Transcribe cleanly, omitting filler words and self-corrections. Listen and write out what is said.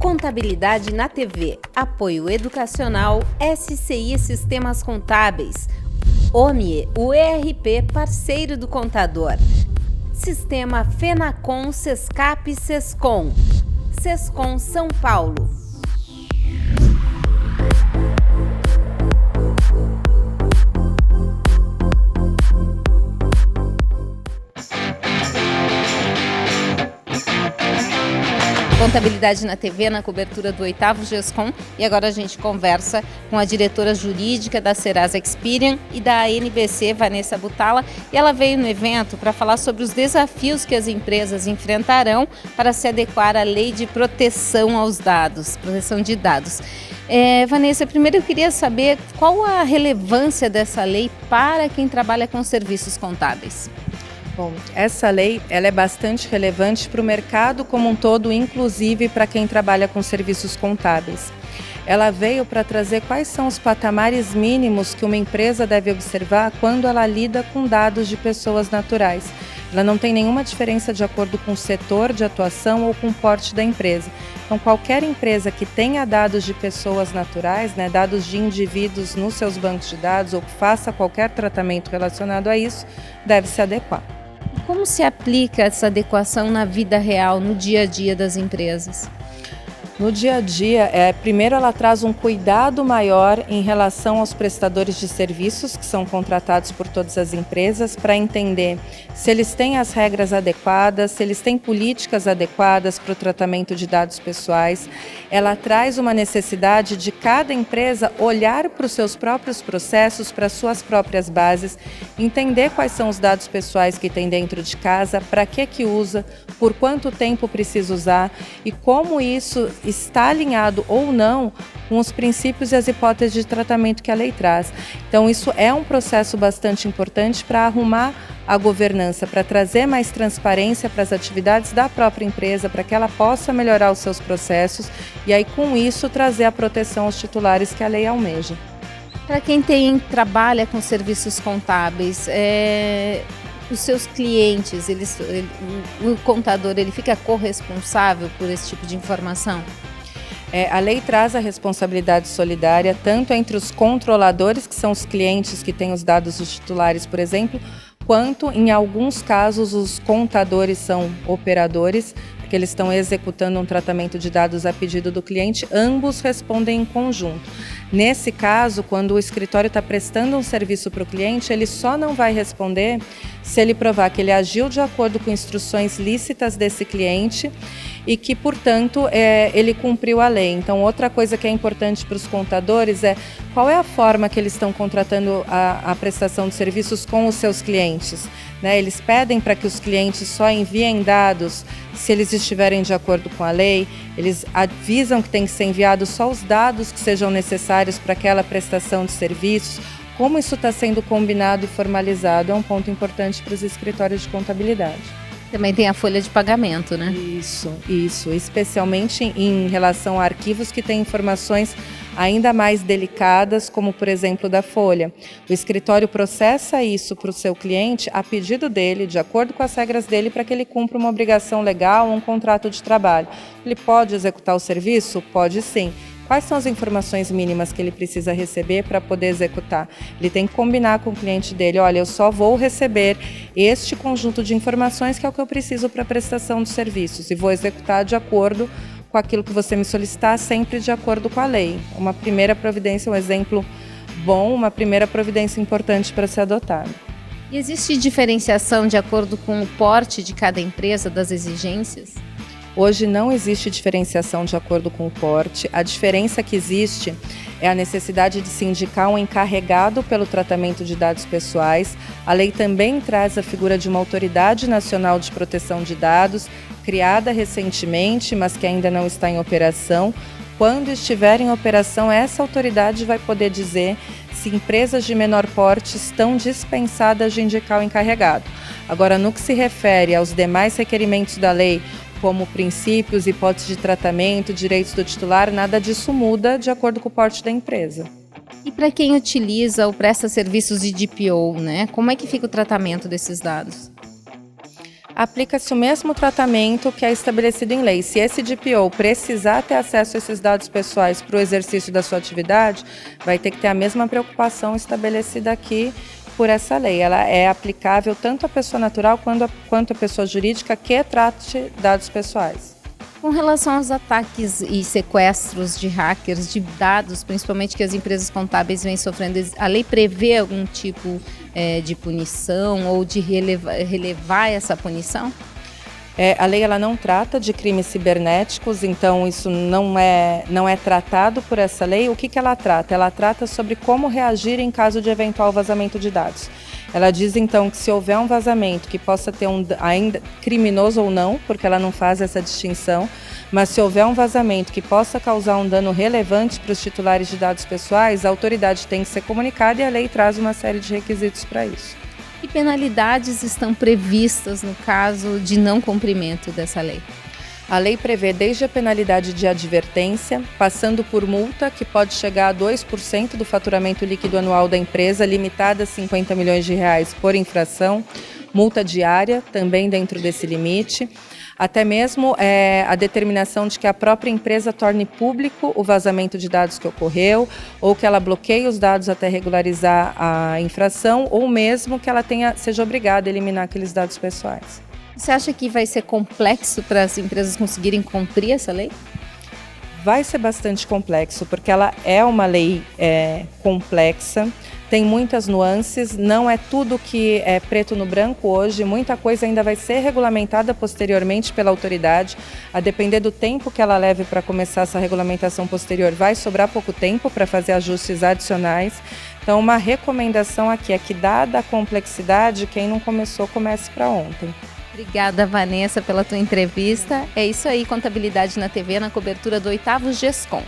Contabilidade na TV, apoio educacional, SCI Sistemas Contábeis, OMIE, o ERP parceiro do contador, Sistema Fenacom, Sescap e Sescom, Sescom São Paulo. Contabilidade na TV, na cobertura do 8º GESCOM, e agora a gente conversa com a diretora jurídica da Serasa Experian e da NBC, Vanessa Butala, e ela veio no evento para falar sobre os desafios que as empresas enfrentarão para se adequar à lei de proteção aos dados, proteção de dados. Vanessa, primeiro eu queria saber qual a relevância dessa lei para quem trabalha com serviços contábeis. Bom, essa lei ela é bastante relevante para o mercado como um todo, inclusive para quem trabalha com serviços contábeis. Ela veio para trazer quais são os patamares mínimos que uma empresa deve observar quando ela lida com dados de pessoas naturais. Ela não tem nenhuma diferença de acordo com o setor de atuação ou com o porte da empresa. Então, qualquer empresa que tenha dados de pessoas naturais, dados de indivíduos nos seus bancos de dados ou que faça qualquer tratamento relacionado a isso, deve se adequar. Como se aplica essa adequação na vida real, no dia a dia das empresas? No dia a dia, primeiro ela traz um cuidado maior em relação aos prestadores de serviços que são contratados por todas as empresas para entender se eles têm as regras adequadas, se eles têm políticas adequadas para o tratamento de dados pessoais. Ela traz uma necessidade de cada empresa olhar para os seus próprios processos, para as suas próprias bases, entender quais são os dados pessoais que tem dentro de casa, para que usa, por quanto tempo precisa usar e como isso está alinhado ou não com os princípios e as hipóteses de tratamento que a lei traz. Então isso é um processo bastante importante para arrumar a governança, para trazer mais transparência para as atividades da própria empresa, para que ela possa melhorar os seus processos e aí com isso trazer a proteção aos titulares que a lei almeja. Para quem trabalha com serviços contábeis, os seus clientes, o contador, ele fica corresponsável por esse tipo de informação? A lei traz a responsabilidade solidária tanto entre os controladores, que são os clientes que têm os dados dos titulares, por exemplo, quanto, em alguns casos, os contadores são operadores, porque eles estão executando um tratamento de dados a pedido do cliente, ambos respondem em conjunto. Nesse caso, quando o escritório está prestando um serviço para o cliente, ele só não vai responder se ele provar que ele agiu de acordo com instruções lícitas desse cliente e que, portanto, ele cumpriu a lei. Então, outra coisa que é importante para os contadores é qual é a forma que eles estão contratando a prestação de serviços com os seus clientes. Eles pedem para que os clientes só enviem dados se eles estiverem de acordo com a lei, eles avisam que tem que ser enviado só os dados que sejam necessários para aquela prestação de serviços. Como isso está sendo combinado e formalizado é um ponto importante para os escritórios de contabilidade. Também tem a folha de pagamento, né? Isso, especialmente em relação a arquivos que têm informações ainda mais delicadas, como por exemplo da folha. O escritório processa isso para o seu cliente a pedido dele, de acordo com as regras dele, para que ele cumpra uma obrigação legal ou um contrato de trabalho. Ele pode executar o serviço? Pode sim. Quais são as informações mínimas que ele precisa receber para poder executar? Ele tem que combinar com o cliente dele, olha, eu só vou receber este conjunto de informações que é o que eu preciso para a prestação de serviços e vou executar de acordo com aquilo que você me solicitar, sempre de acordo com a lei. Uma primeira providência, um exemplo bom, uma primeira providência importante para ser adotada. E existe diferenciação de acordo com o porte de cada empresa, das exigências? Hoje não existe diferenciação de acordo com o porte. A diferença que existe é a necessidade de se indicar um encarregado pelo tratamento de dados pessoais. A lei também traz a figura de uma autoridade nacional de proteção de dados, criada recentemente, mas que ainda não está em operação. Quando estiver em operação, essa autoridade vai poder dizer se empresas de menor porte estão dispensadas de indicar o encarregado. Agora, no que se refere aos demais requerimentos da lei, como princípios, hipóteses de tratamento, direitos do titular, nada disso muda de acordo com o porte da empresa. E para quem utiliza ou presta serviços de DPO, como é que fica o tratamento desses dados? Aplica-se o mesmo tratamento que é estabelecido em lei. Se esse DPO precisar ter acesso a esses dados pessoais para o exercício da sua atividade, vai ter que ter a mesma preocupação estabelecida aqui por essa lei. Ela é aplicável tanto à pessoa natural quanto à pessoa jurídica que trate dados pessoais. Com relação aos ataques e sequestros de hackers, de dados, principalmente que as empresas contábeis vêm sofrendo, a lei prevê algum tipo de punição ou de relevar essa punição? A lei ela não trata de crimes cibernéticos, então isso não é tratado por essa lei. O que ela trata? Ela trata sobre como reagir em caso de eventual vazamento de dados. Ela diz então que se houver um vazamento que possa ter ainda criminoso ou não, porque ela não faz essa distinção, mas se houver um vazamento que possa causar um dano relevante para os titulares de dados pessoais, a autoridade tem que ser comunicada e a lei traz uma série de requisitos para isso. Que penalidades estão previstas no caso de não cumprimento dessa lei? A lei prevê desde a penalidade de advertência, passando por multa, que pode chegar a 2% do faturamento líquido anual da empresa, limitada a R$50 milhões por infração, multa diária, também dentro desse limite, até mesmo a determinação de que a própria empresa torne público o vazamento de dados que ocorreu, ou que ela bloqueie os dados até regularizar a infração, ou mesmo que ela seja obrigada a eliminar aqueles dados pessoais. Você acha que vai ser complexo para as empresas conseguirem cumprir essa lei? Vai ser bastante complexo, porque ela é uma lei complexa, tem muitas nuances, não é tudo que é preto no branco hoje, muita coisa ainda vai ser regulamentada posteriormente pela autoridade, a depender do tempo que ela leve para começar essa regulamentação posterior, vai sobrar pouco tempo para fazer ajustes adicionais. Então, uma recomendação aqui é que, dada a complexidade, quem não começou, comece para ontem. Obrigada, Vanessa, pela tua entrevista. É isso aí, Contabilidade na TV, na cobertura do 8º GESCOM.